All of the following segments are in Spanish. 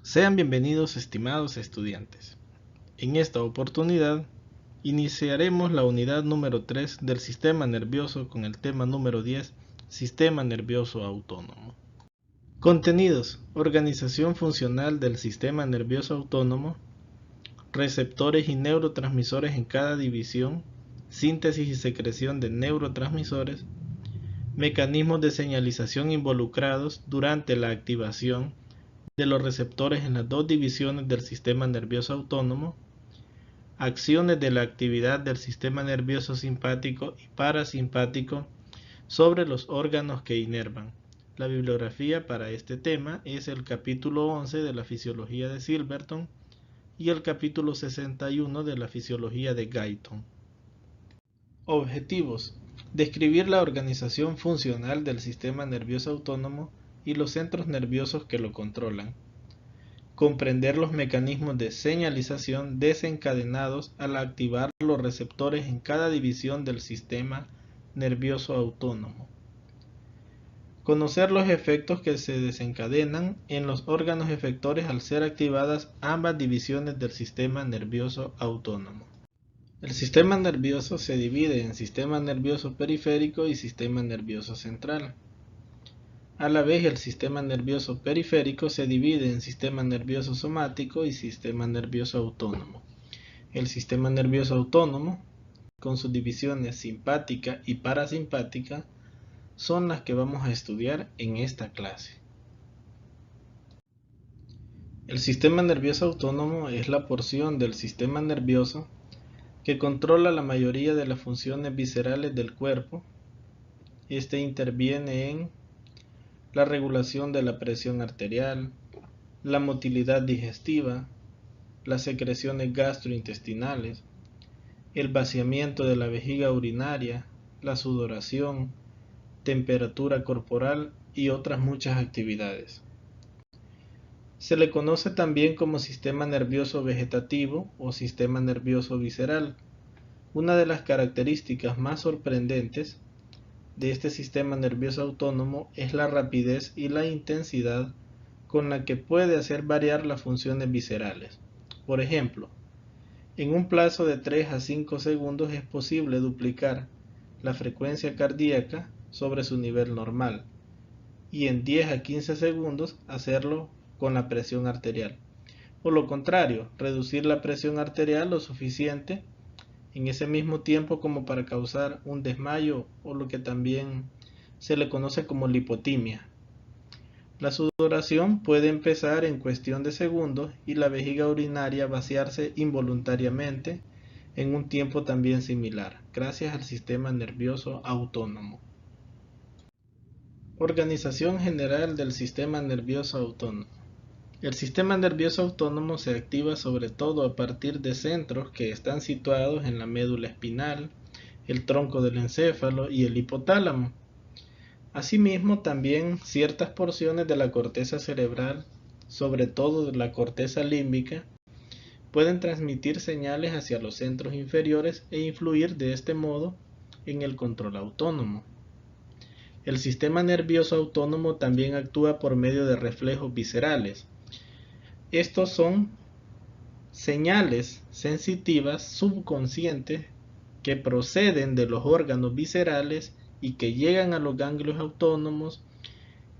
Sean bienvenidos, estimados estudiantes. En esta oportunidad iniciaremos la unidad número 3 del sistema nervioso con el tema número 10, sistema nervioso autónomo. Contenidos: organización funcional del sistema nervioso autónomo, receptores y neurotransmisores en cada división, síntesis y secreción de neurotransmisores, mecanismos de señalización involucrados durante la activación de los receptores en las dos divisiones del sistema nervioso autónomo, acciones de la actividad del sistema nervioso simpático y parasimpático sobre los órganos que inervan. La bibliografía para este tema es el capítulo 11 de la Fisiología de Silverton y el capítulo 61 de la Fisiología de Guyton. Objetivos: describir la organización funcional del sistema nervioso autónomo y los centros nerviosos que lo controlan. Comprender los mecanismos de señalización desencadenados al activar los receptores en cada división del sistema nervioso autónomo. Conocer los efectos que se desencadenan en los órganos efectores al ser activadas ambas divisiones del sistema nervioso autónomo. El sistema nervioso se divide en sistema nervioso periférico y sistema nervioso central. A la vez, el sistema nervioso periférico se divide en sistema nervioso somático y sistema nervioso autónomo. El sistema nervioso autónomo, con sus divisiones simpática y parasimpática, son las que vamos a estudiar en esta clase. El sistema nervioso autónomo es la porción del sistema nervioso que controla la mayoría de las funciones viscerales del cuerpo. Este interviene en la regulación de la presión arterial, la motilidad digestiva, las secreciones gastrointestinales, el vaciamiento de la vejiga urinaria, la sudoración, temperatura corporal y otras muchas actividades. Se le conoce también como sistema nervioso vegetativo o sistema nervioso visceral. Una de las características más sorprendentes de este sistema nervioso autónomo es la rapidez y la intensidad con la que puede hacer variar las funciones viscerales. Por ejemplo, en un plazo de 3 a 5 segundos es posible duplicar la frecuencia cardíaca sobre su nivel normal y en 10 a 15 segundos hacerlo con la presión arterial. O lo contrario, reducir la presión arterial lo suficiente en ese mismo tiempo como para causar un desmayo o lo que también se le conoce como lipotimia. La sudoración puede empezar en cuestión de segundos y la vejiga urinaria vaciarse involuntariamente en un tiempo también similar, gracias al sistema nervioso autónomo. Organización general del sistema nervioso autónomo. El sistema nervioso autónomo se activa sobre todo a partir de centros que están situados en la médula espinal, el tronco del encéfalo y el hipotálamo. Asimismo, también ciertas porciones de la corteza cerebral, sobre todo de la corteza límbica, pueden transmitir señales hacia los centros inferiores e influir de este modo en el control autónomo. El sistema nervioso autónomo también actúa por medio de reflejos viscerales. Estos son señales sensitivas subconscientes que proceden de los órganos viscerales y que llegan a los ganglios autónomos,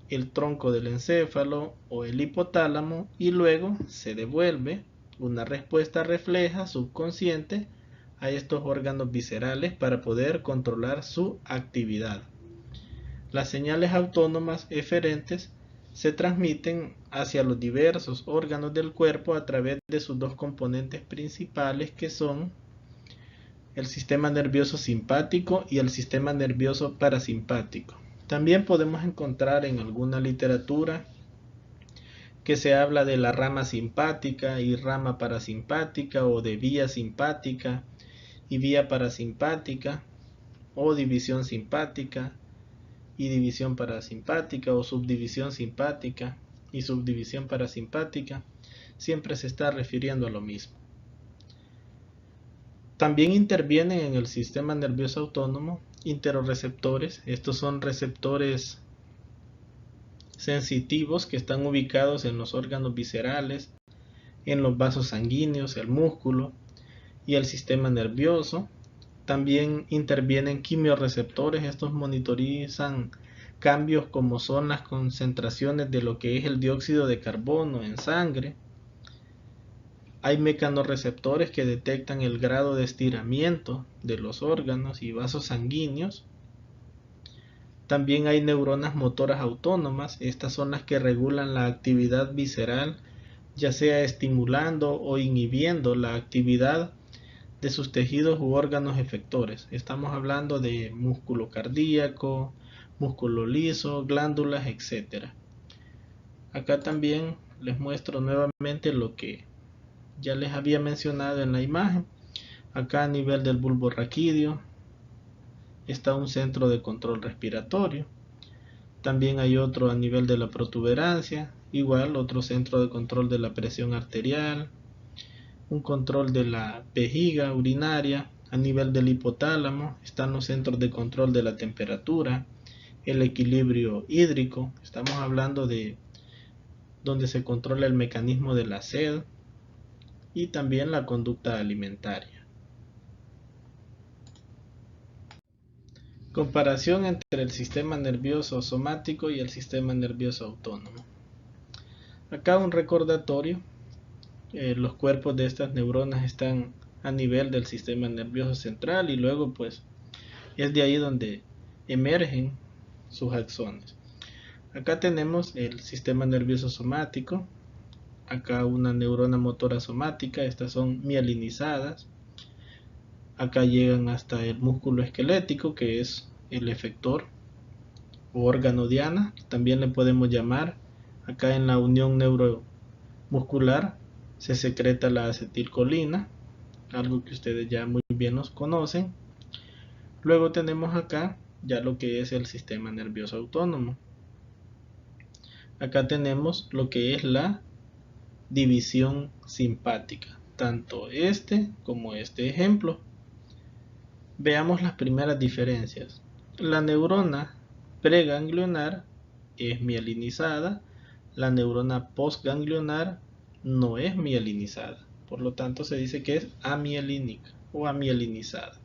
el tronco del encéfalo o el hipotálamo y luego se devuelve una respuesta refleja subconsciente a estos órganos viscerales para poder controlar su actividad. Las señales autónomas eferentes se transmiten hacia los diversos órganos del cuerpo a través de sus dos componentes principales, que son el sistema nervioso simpático y el sistema nervioso parasimpático. También podemos encontrar en alguna literatura que se habla de la rama simpática y rama parasimpática, o de vía simpática y vía parasimpática, o división simpática y división parasimpática, o subdivisión simpática y subdivisión parasimpática. Siempre se está refiriendo a lo mismo. También intervienen en el sistema nervioso autónomo interoreceptores. Estos son receptores sensitivos que están ubicados en los órganos viscerales, en los vasos sanguíneos, el músculo y el sistema nervioso. También intervienen quimiorreceptores, estos monitorizan cambios como son las concentraciones de lo que es el dióxido de carbono en sangre. Hay mecanorreceptores que detectan el grado de estiramiento de los órganos y vasos sanguíneos. También hay neuronas motoras autónomas, estas son las que regulan la actividad visceral, ya sea estimulando o inhibiendo la actividad de sus tejidos u órganos efectores. Estamos hablando de músculo cardíaco, músculo liso, glándulas, etc. Acá también les muestro nuevamente lo que ya les había mencionado en la imagen. Acá a nivel del bulbo raquídeo está un centro de control respiratorio. También hay otro a nivel de la protuberancia, igual otro centro de control de la presión arterial, un control de la vejiga urinaria. A nivel del hipotálamo están los centros de control de la temperatura, el equilibrio hídrico, estamos hablando de donde se controla el mecanismo de la sed, y también la conducta alimentaria. Comparación entre el sistema nervioso somático y el sistema nervioso autónomo. Acá un recordatorio. Los cuerpos de estas neuronas están a nivel del sistema nervioso central y luego pues es de ahí donde emergen sus axones. Acá tenemos el sistema nervioso somático, acá una neurona motora somática, estas son mielinizadas. Acá llegan hasta el músculo esquelético, que es el efector o órgano diana, también le podemos llamar. Acá en la unión neuromuscular se secreta la acetilcolina, algo que ustedes ya muy bien los conocen. Luego tenemos acá ya lo que es el sistema nervioso autónomo. Acá tenemos lo que es la división simpática, tanto este como este ejemplo. Veamos las primeras diferencias. La neurona preganglionar es mielinizada, la neurona postganglionar no es mielinizada, por lo tanto se dice que es amielínica o amielinizada.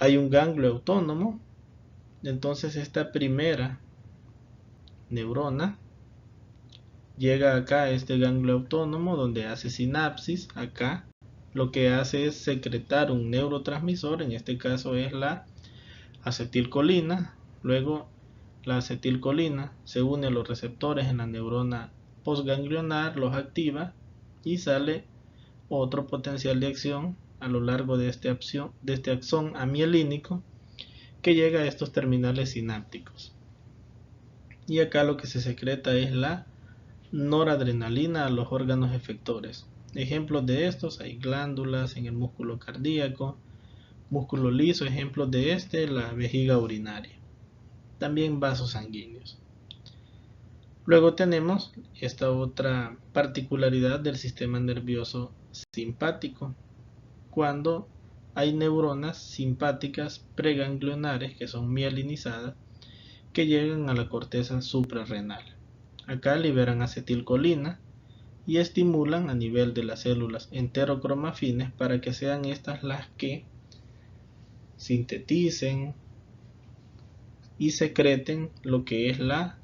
Hay un ganglio autónomo, entonces esta primera neurona llega acá a este ganglio autónomo donde hace sinapsis. Acá lo que hace es secretar un neurotransmisor, en este caso es la acetilcolina. Luego la acetilcolina se une a los receptores en la neurona postganglionar, los activa y sale otro potencial de acción a lo largo de este axón amielínico que llega a estos terminales sinápticos. Y acá lo que se secreta es la noradrenalina a los órganos efectores. Ejemplos de estos hay glándulas en el músculo cardíaco, músculo liso, ejemplos de la vejiga urinaria. También vasos sanguíneos. Luego tenemos esta otra particularidad del sistema nervioso simpático, cuando hay neuronas simpáticas preganglionares que son mielinizadas que llegan a la corteza suprarrenal. Acá liberan acetilcolina y estimulan a nivel de las células enterocromafines para que sean estas las que sinteticen y secreten lo que es la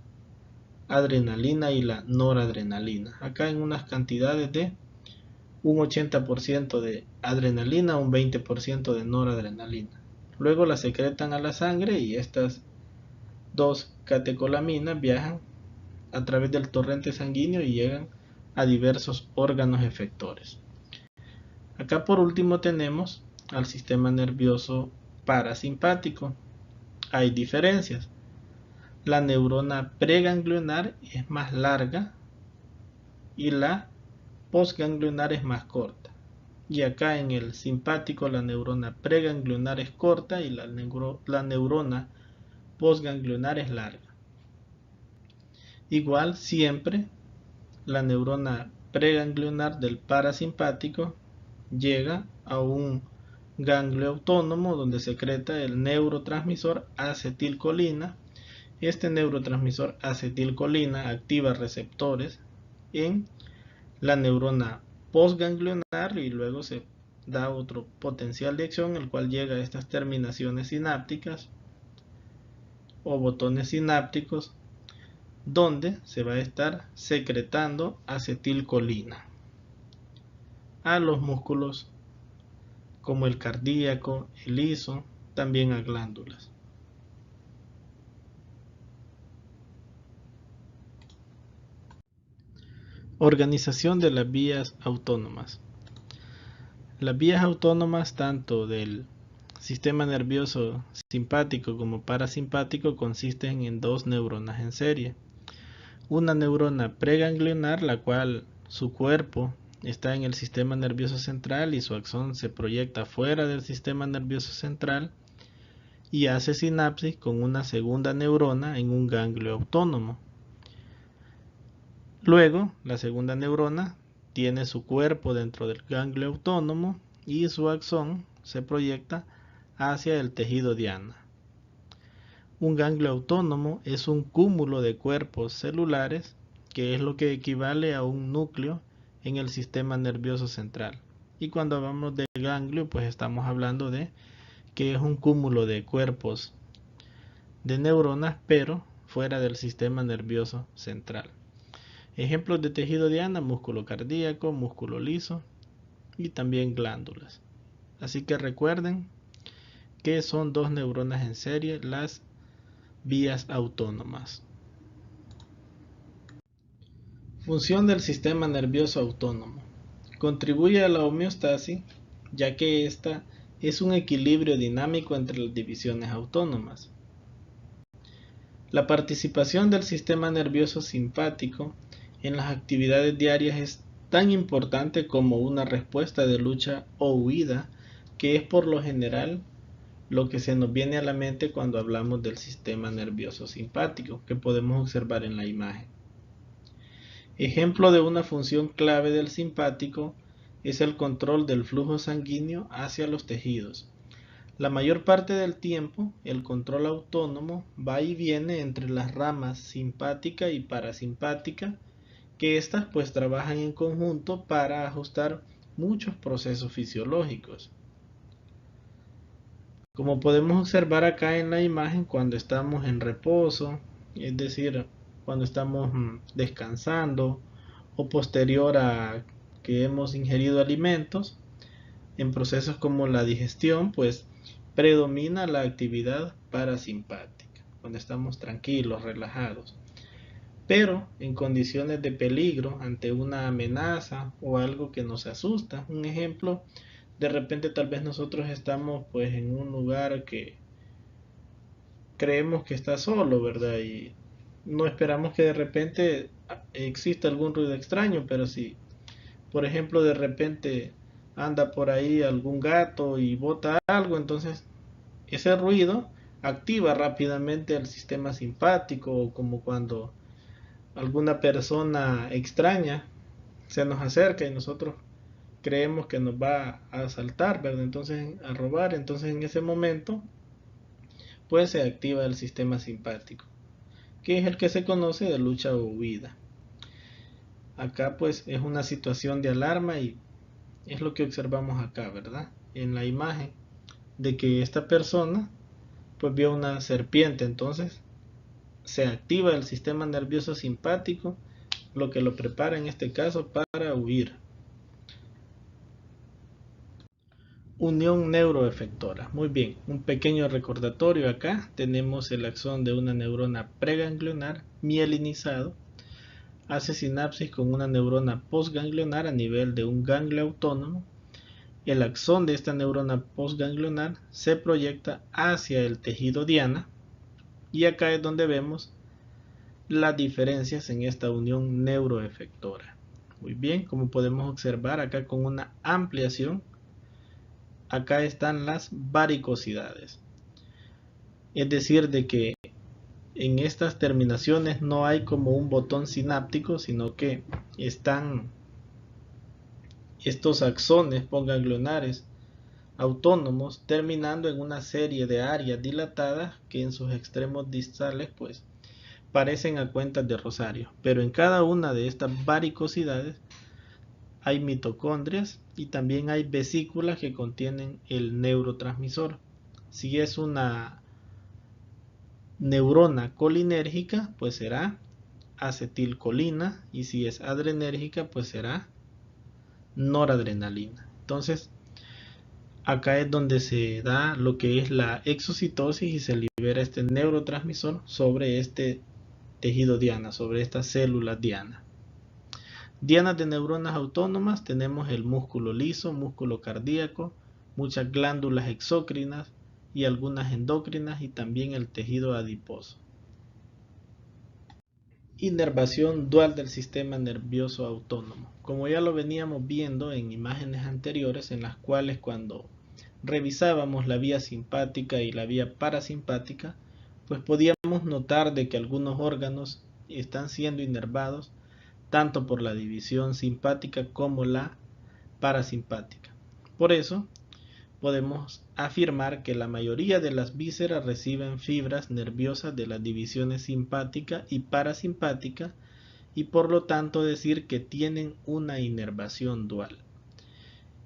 adrenalina y la noradrenalina. Acá en unas cantidades de un 80% de adrenalina, un 20% de noradrenalina. Luego la secretan a la sangre y estas dos catecolaminas viajan a través del torrente sanguíneo y llegan a diversos órganos efectores. Acá por último tenemos al sistema nervioso parasimpático. Hay diferencias. La neurona preganglionar es más larga y la postganglionar es más corta. Y acá en el simpático la neurona preganglionar es corta y la neurona postganglionar es larga. Igual siempre la neurona preganglionar del parasimpático llega a un ganglio autónomo donde secreta el neurotransmisor acetilcolina Este neurotransmisor acetilcolina activa receptores en la neurona postganglionar y luego se da otro potencial de acción, el cual llega a estas terminaciones sinápticas o botones sinápticos, donde se va a estar secretando acetilcolina a los músculos como el cardíaco, el liso, también a glándulas. Organización de las vías autónomas. Las vías autónomas tanto del sistema nervioso simpático como parasimpático consisten en dos neuronas en serie. Una neurona preganglionar, la cual su cuerpo está en el sistema nervioso central y su axón se proyecta fuera del sistema nervioso central y hace sinapsis con una segunda neurona en un ganglio autónomo. Luego, la segunda neurona tiene su cuerpo dentro del ganglio autónomo y su axón se proyecta hacia el tejido diana. Un ganglio autónomo es un cúmulo de cuerpos celulares que es lo que equivale a un núcleo en el sistema nervioso central. Y cuando hablamos de ganglio, pues estamos hablando de que es un cúmulo de cuerpos de neuronas, pero fuera del sistema nervioso central. Ejemplos de tejido diana: músculo cardíaco, músculo liso y también glándulas. Así que recuerden que son dos neuronas en serie las vías autónomas. Función del sistema nervioso autónomo. Contribuye a la homeostasis, ya que esta es un equilibrio dinámico entre las divisiones autónomas. La participación del sistema nervioso simpático en las actividades diarias es tan importante como una respuesta de lucha o huida, que es por lo general lo que se nos viene a la mente cuando hablamos del sistema nervioso simpático, que podemos observar en la imagen. Ejemplo de una función clave del simpático es el control del flujo sanguíneo hacia los tejidos. La mayor parte del tiempo, el control autónomo va y viene entre las ramas simpática y parasimpática, que estas pues trabajan en conjunto para ajustar muchos procesos fisiológicos. Como podemos observar acá en la imagen, cuando estamos en reposo, es decir, cuando estamos descansando o posterior a que hemos ingerido alimentos, en procesos como la digestión, pues predomina la actividad parasimpática, cuando estamos tranquilos, relajados. Pero en condiciones de peligro, ante una amenaza o algo que nos asusta, un ejemplo, de repente tal vez nosotros estamos pues en un lugar que creemos que está solo, ¿verdad? Y no esperamos que de repente exista algún ruido extraño, pero si, por ejemplo, de repente anda por ahí algún gato y bota algo, entonces ese ruido activa rápidamente el sistema simpático, como cuando alguna persona extraña se nos acerca y nosotros creemos que nos va a asaltar, ¿verdad? Entonces, a robar, entonces en ese momento pues se activa el sistema simpático, que es el que se conoce de lucha o huida. Acá pues es una situación de alarma y es lo que observamos acá, ¿verdad? En la imagen de que esta persona pues vio una serpiente, entonces se activa el sistema nervioso simpático, lo que lo prepara en este caso para huir. Unión neuroefectora. Muy bien, un pequeño recordatorio acá. Tenemos el axón de una neurona preganglionar mielinizado. Hace sinapsis con una neurona postganglionar a nivel de un ganglio autónomo. El axón de esta neurona postganglionar se proyecta hacia el tejido diana. Y acá es donde vemos las diferencias en esta unión neuroefectora. Muy bien, como podemos observar acá con una ampliación, acá están las varicosidades. Es decir, de que en estas terminaciones no hay como un botón sináptico, sino que están estos axones postganglionares autónomos, terminando en una serie de áreas dilatadas que en sus extremos distales pues parecen a cuentas de rosario, pero en cada una de estas varicosidades hay mitocondrias y también hay vesículas que contienen el neurotransmisor. Si es una neurona colinérgica, pues será acetilcolina, y si es adrenérgica, pues será noradrenalina. Entonces, acá es donde se da lo que es la exocitosis y se libera este neurotransmisor sobre este tejido diana, sobre estas células diana. Dianas de neuronas autónomas, tenemos el músculo liso, músculo cardíaco, muchas glándulas exócrinas y algunas endócrinas, y también el tejido adiposo. Inervación dual del sistema nervioso autónomo. Como ya lo veníamos viendo en imágenes anteriores, en las cuales cuando revisábamos la vía simpática y la vía parasimpática, pues podíamos notar de que algunos órganos están siendo inervados tanto por la división simpática como la parasimpática. Por eso podemos afirmar que la mayoría de las vísceras reciben fibras nerviosas de las divisiones simpática y parasimpática, y por lo tanto decir que tienen una inervación dual.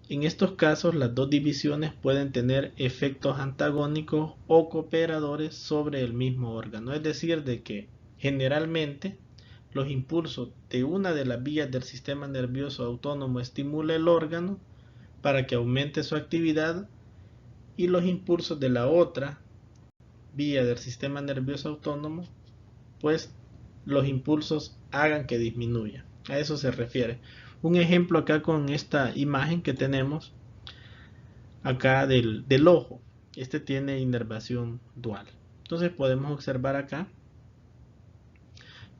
En estos casos, las dos divisiones pueden tener efectos antagónicos o cooperadores sobre el mismo órgano, es decir, de que generalmente los impulsos de una de las vías del sistema nervioso autónomo estimula el órgano para que aumente su actividad, y los impulsos de la otra vía del sistema nervioso autónomo, pues los impulsos hagan que disminuya. A eso se refiere. Un ejemplo acá con esta imagen que tenemos acá del ojo. Este tiene inervación dual. Entonces podemos observar acá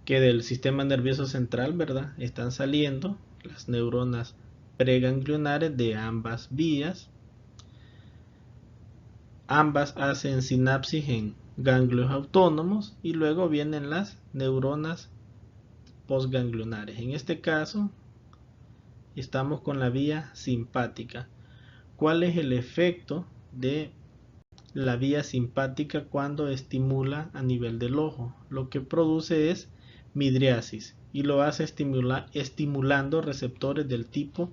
que del sistema nervioso central, ¿verdad?, están saliendo las neuronas preganglionares de ambas vías. Ambas hacen sinapsis en ganglios autónomos y luego vienen las neuronas postganglionares. En este caso estamos con la vía simpática. ¿Cuál es el efecto de la vía simpática cuando estimula a nivel del ojo? Lo que produce es midriasis y lo hace estimulando receptores del tipo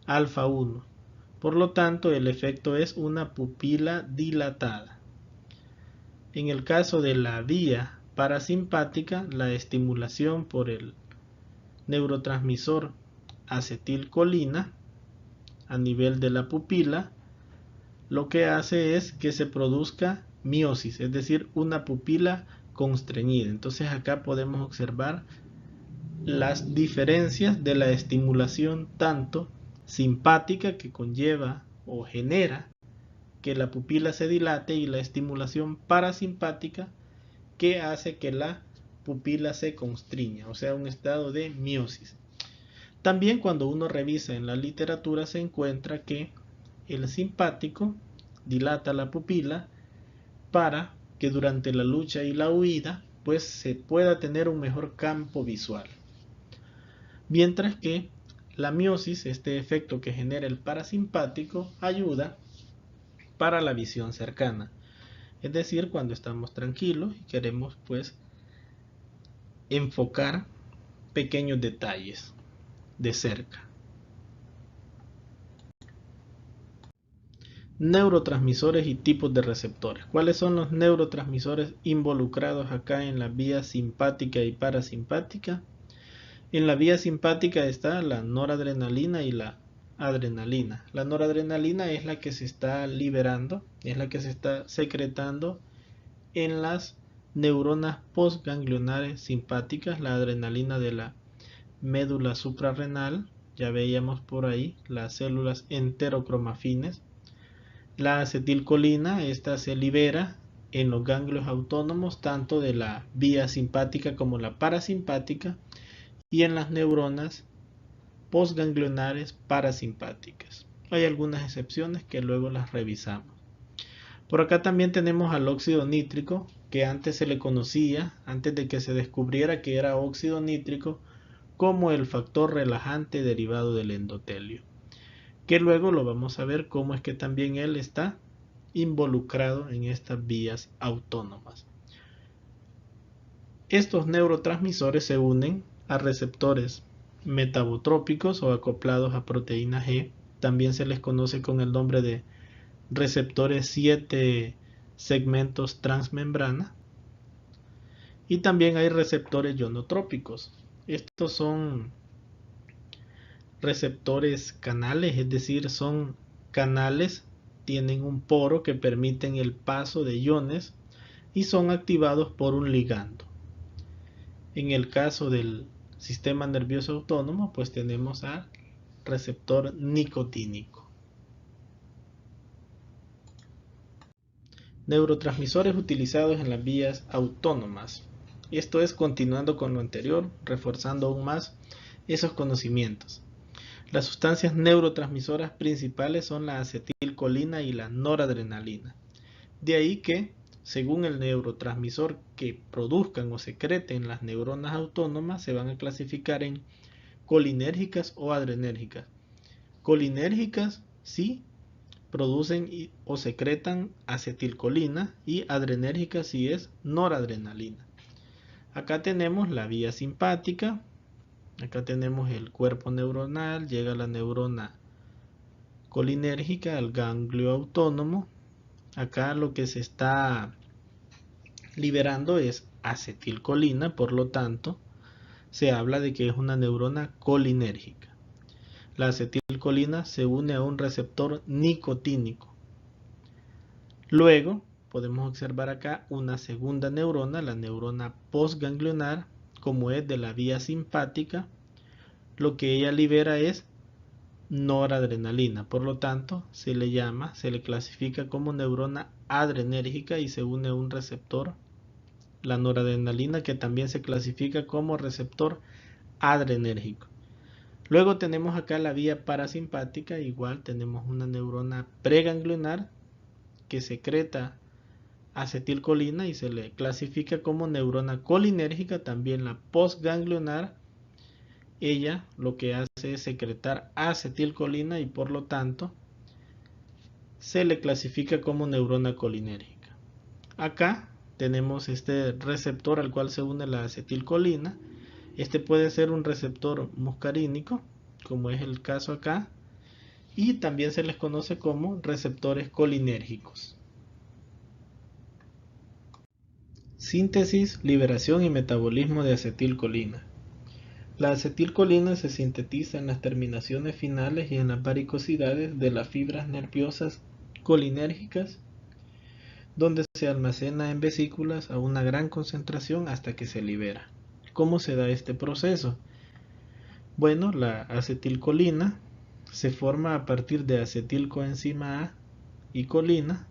alfa 1. Por lo tanto, el efecto es una pupila dilatada. En el caso de la vía parasimpática, la estimulación por el neurotransmisor acetilcolina a nivel de la pupila lo que hace es que se produzca miosis, es decir, una pupila constreñida. Entonces acá podemos observar las diferencias de la estimulación tanto simpática, que conlleva o genera que la pupila se dilate, y la estimulación parasimpática, que hace que la pupila se constriña, o sea, un estado de miosis. También cuando uno revisa en la literatura se encuentra que el simpático dilata la pupila para que durante la lucha y la huida pues se pueda tener un mejor campo visual. Mientras que la miosis, este efecto que genera el parasimpático, ayuda para la visión cercana. Es decir, cuando estamos tranquilos y queremos pues enfocar pequeños detalles de cerca. Neurotransmisores y tipos de receptores. ¿Cuáles son los neurotransmisores involucrados acá en la vía simpática y parasimpática? En la vía simpática está la noradrenalina y la adrenalina. La noradrenalina es la que se está liberando, es la que se está secretando en las neuronas postganglionares simpáticas. La adrenalina de la médula suprarrenal, ya veíamos por ahí las células enterocromafines. La acetilcolina, esta se libera en los ganglios autónomos tanto de la vía simpática como la parasimpática, y en las neuronas postganglionares parasimpáticas. Hay algunas excepciones que luego las revisamos. Por acá también tenemos al óxido nítrico, que antes se le conocía, antes de que se descubriera que era óxido nítrico, como el factor relajante derivado del endotelio. que luego lo vamos a ver cómo es que también él está involucrado en estas vías autónomas. Estos neurotransmisores se unen a receptores metabotrópicos o acoplados a proteína G. También se les conoce con el nombre de receptores 7 segmentos transmembrana. Y también hay receptores ionotrópicos. Estos son receptores canales, es decir, son canales, tienen un poro que permiten el paso de iones y son activados por un ligando. En el caso del sistema nervioso autónomo, pues tenemos al receptor nicotínico. Neurotransmisores utilizados en las vías autónomas. Esto es continuando con lo anterior, reforzando aún más esos conocimientos. Las sustancias neurotransmisoras principales son la acetilcolina y la noradrenalina. De ahí que, según el neurotransmisor que produzcan o secreten las neuronas autónomas, se van a clasificar en colinérgicas o adrenérgicas. Colinérgicas sí producen o secretan acetilcolina, y adrenérgicas sí es noradrenalina. Acá tenemos la vía simpática, acá tenemos el cuerpo neuronal, llega la neurona colinérgica al ganglio autónomo. Acá lo que se está liberando es acetilcolina, por lo tanto se habla de que es una neurona colinérgica. La acetilcolina se une a un receptor nicotínico. Luego podemos observar acá una segunda neurona, la neurona postganglionar, como es de la vía simpática. Lo que ella libera es noradrenalina, por lo tanto se le clasifica como neurona adrenérgica y se une a un receptor, la noradrenalina, que también se clasifica como receptor adrenérgico. Luego tenemos acá la vía parasimpática, igual tenemos una neurona preganglionar que secreta acetilcolina y se le clasifica como neurona colinérgica. También la postganglionar, ella lo que hace es secretar acetilcolina y por lo tanto se le clasifica como neurona colinérgica. Acá tenemos este receptor al cual se une la acetilcolina. Este puede ser un receptor muscarínico, como es el caso acá, y también se les conoce como receptores colinérgicos. Síntesis, liberación y metabolismo de acetilcolina. La acetilcolina se sintetiza en las terminaciones finales y en las varicosidades de las fibras nerviosas colinérgicas, donde se almacena en vesículas a una gran concentración hasta que se libera. ¿Cómo se da este proceso? Bueno, la acetilcolina se forma a partir de acetilcoenzima A y colina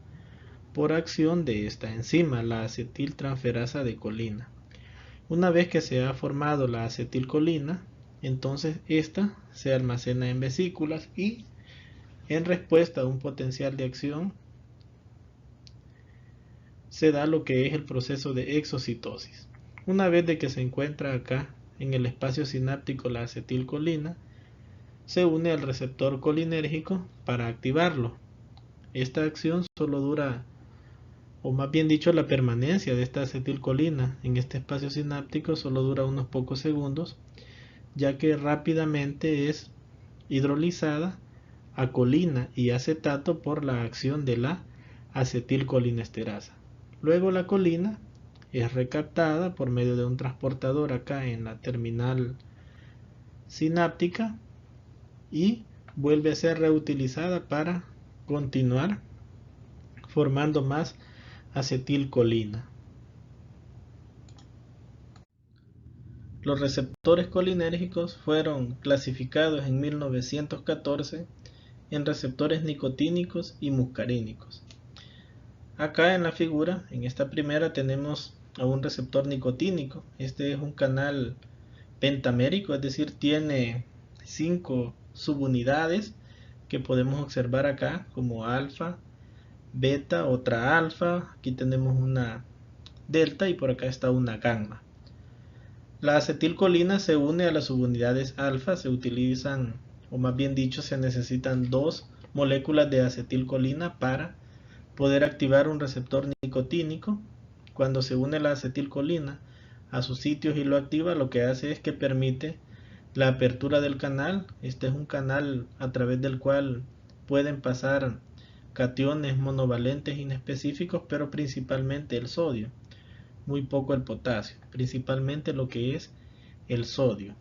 por acción de esta enzima, la acetiltransferasa de colina. Una vez que se ha formado la acetilcolina, entonces esta se almacena en vesículas y, en respuesta a un potencial de acción, se da lo que es el proceso de exocitosis. Una vez de que se encuentra acá en el espacio sináptico la acetilcolina, se une al receptor colinérgico para activarlo. Esta acción solo dura, o más bien dicho, la permanencia de esta acetilcolina en este espacio sináptico solo dura unos pocos segundos, ya que rápidamente es hidrolizada a colina y acetato por la acción de la acetilcolinesterasa. Luego la colina es recaptada por medio de un transportador acá en la terminal sináptica y vuelve a ser reutilizada para continuar formando más acetilcolina. Los receptores colinérgicos fueron clasificados en 1914 en receptores nicotínicos y muscarínicos. Acá en la figura, en esta primera, tenemos a un receptor nicotínico. Este es un canal pentamérico, es decir, tiene 5 subunidades que podemos observar acá como alfa, beta, otra alfa, aquí tenemos una delta y por acá está una gamma. La acetilcolina se une a las subunidades alfa, se utilizan o más bien dicho, se necesitan 2 moléculas de acetilcolina para poder activar un receptor nicotínico. Cuando se une la acetilcolina a sus sitios y lo activa, lo que hace es que permite la apertura del canal. Este es un canal a través del cual pueden pasar cationes monovalentes inespecíficos, pero principalmente el sodio, muy poco el potasio, principalmente lo que es el sodio.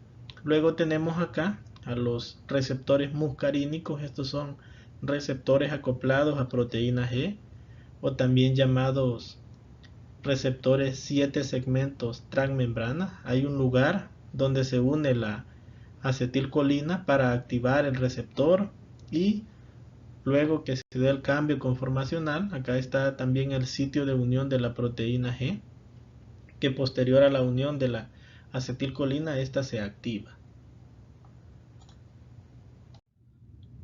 Luego tenemos acá a los receptores muscarínicos. Estos son receptores acoplados a proteína G, o también llamados receptores 7 segmentos transmembrana. Hay un lugar donde se une la acetilcolina para activar el receptor, y luego que se dé el cambio conformacional, acá está también el sitio de unión de la proteína G, que posterior a la unión de la acetilcolina, esta se activa.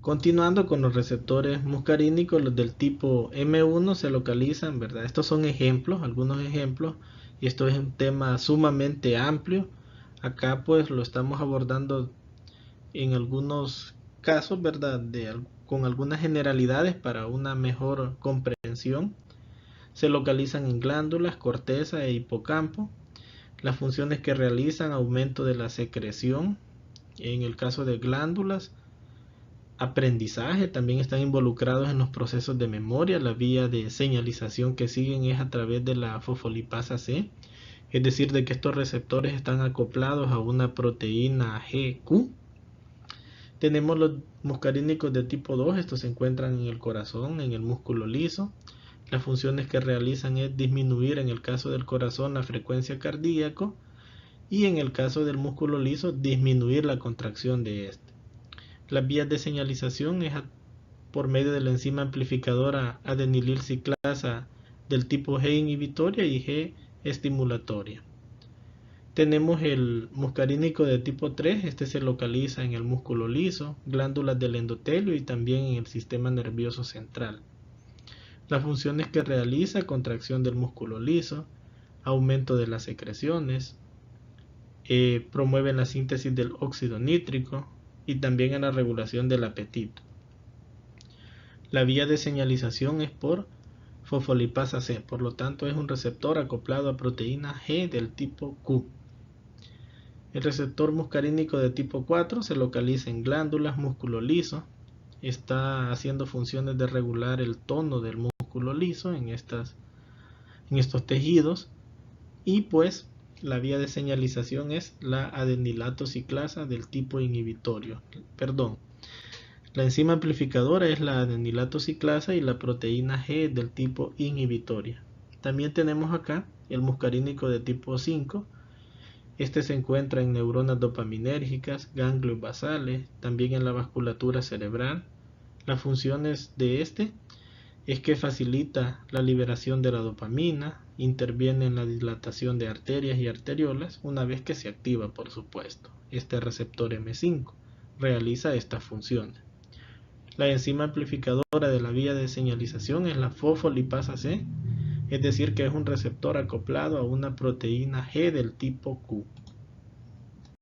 Continuando con los receptores muscarínicos, los del tipo M1 se localizan, ¿verdad? Estos son ejemplos, algunos ejemplos, y esto es un tema sumamente amplio. Acá pues lo estamos abordando en algunos casos, ¿verdad? Con algunas generalidades para una mejor comprensión. Se localizan en glándulas, corteza e hipocampo. Las funciones que realizan: aumento de la secreción, en el caso de glándulas; aprendizaje, también están involucrados en los procesos de memoria. La vía de señalización que siguen es a través de la fosfolipasa C, es decir, de que estos receptores están acoplados a una proteína GQ. Tenemos los muscarínicos de tipo 2, estos se encuentran en el corazón, en el músculo liso. Las funciones que realizan es disminuir, en el caso del corazón, la frecuencia cardíaca, y en el caso del músculo liso, disminuir la contracción de este. Las vías de señalización es por medio de la enzima amplificadora adenililciclasa del tipo G inhibitoria y G estimulatoria. Tenemos el muscarínico de tipo 3, este se localiza en el músculo liso, glándulas del endotelio y también en el sistema nervioso central. Las funciones que realiza: contracción del músculo liso, aumento de las secreciones, promueven la síntesis del óxido nítrico y también en la regulación del apetito. La vía de señalización es por fosfolipasa C, por lo tanto es un receptor acoplado a proteína G del tipo Q. El receptor muscarínico de tipo 4 se localiza en glándulas, músculo liso, está haciendo funciones de regular el tono del músculo liso en estos tejidos, y pues la vía de señalización es la adenilato ciclasa del tipo inhibitorio. La enzima amplificadora es la adenilato ciclasa y la proteína G del tipo inhibitoria. También tenemos acá el muscarínico de tipo 5. Este se encuentra en neuronas dopaminérgicas, ganglios basales, también en la vasculatura cerebral. Las funciones de este es que facilita la liberación de la dopamina, interviene en la dilatación de arterias y arteriolas, una vez que se activa, por supuesto. Este receptor M5 realiza estas funciones. La enzima amplificadora de la vía de señalización es la fosfolipasa C, es decir, que es un receptor acoplado a una proteína G del tipo Q.